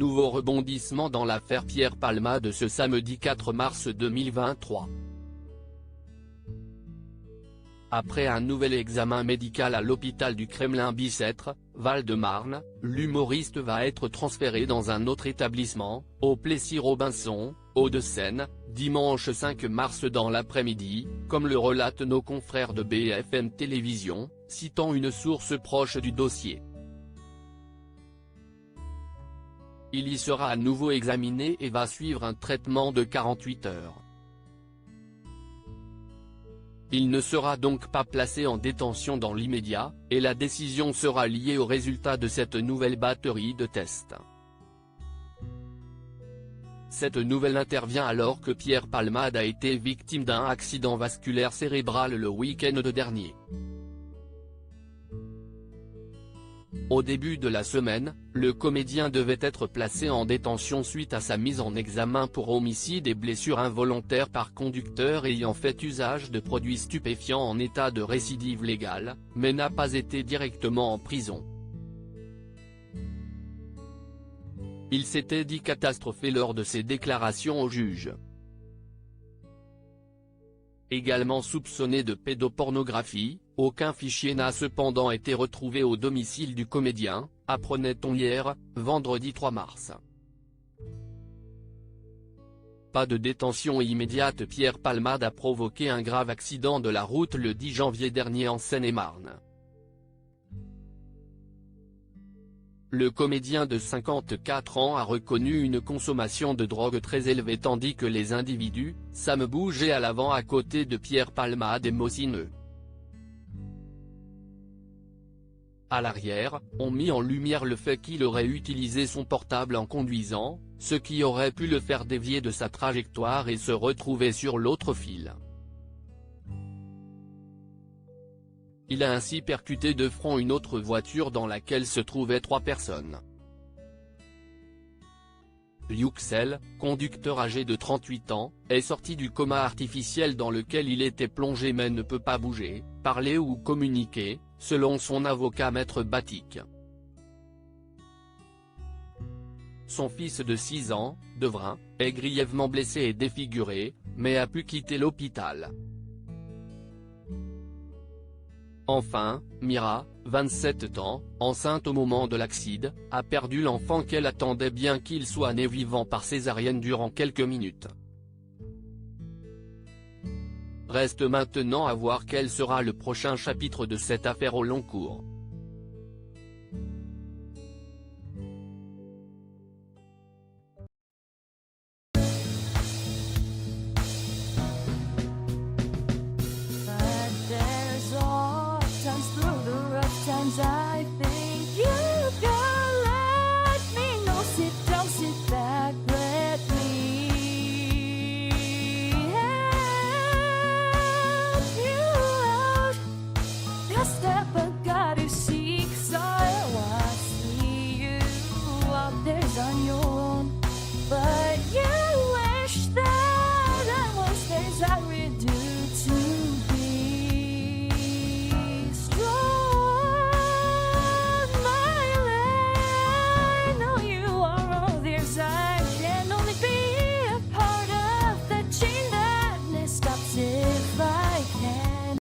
nouveau rebondissement dans l'affaire Pierre Palmade ce samedi 4 mars 2023. Après un nouvel examen médical à l'hôpital du Kremlin-Bicêtre, Val-de-Marne, l'humoriste va être transféré dans un autre établissement, au Plessis-Robinson, Hauts-de-Seine, dimanche 5 mars dans l'après-midi, comme le relatent nos confrères de BFM Télévision, citant une source proche du dossier. Il y sera à nouveau examiné et va suivre un traitement de 48 heures. Il ne sera donc pas placé en détention dans l'immédiat, et la décision sera liée aux résultats de cette nouvelle batterie de tests. Cette nouvelle intervient alors que Pierre Palmade a été victime d'un accident vasculaire cérébral le week-end dernier. Au début de la semaine, le comédien devait être placé en détention suite à sa mise en examen pour homicide et blessure involontaire par conducteur ayant fait usage de produits stupéfiants en état de récidive légale, mais n'a pas été directement en prison. Il s'était dit catastrophé lors de ses déclarations au juge. Également soupçonné de pédopornographie, aucun fichier n'a cependant été retrouvé au domicile du comédien, apprenait-on hier, vendredi 3 mars. Pas de détention immédiate. Pierre Palmade a provoqué un grave accident de la route le 10 janvier dernier en Seine-et-Marne. Le comédien de 54 ans a reconnu une consommation de drogue très élevée tandis que les individus, Sam bougeait à l'avant à côté de Pierre Palmade et Mosineux. À l'arrière, ont mis en lumière le fait qu'il aurait utilisé son portable en conduisant, ce qui aurait pu le faire dévier de sa trajectoire et se retrouver sur l'autre fil. Il a ainsi percuté de front une autre voiture dans laquelle se trouvaient 3 personnes. Yüksel, conducteur âgé de 38 ans, est sorti du coma artificiel dans lequel il était plongé mais ne peut pas bouger, parler ou communiquer, selon son avocat Maître Batik. Son fils de 6 ans, Devrin, est grièvement blessé et défiguré, mais a pu quitter l'hôpital. Enfin, Mira, 27 ans, enceinte au moment de l'accident, a perdu l'enfant qu'elle attendait bien qu'il soit né vivant par césarienne durant quelques minutes. Reste maintenant à voir quel sera le prochain chapitre de cette affaire au long cours.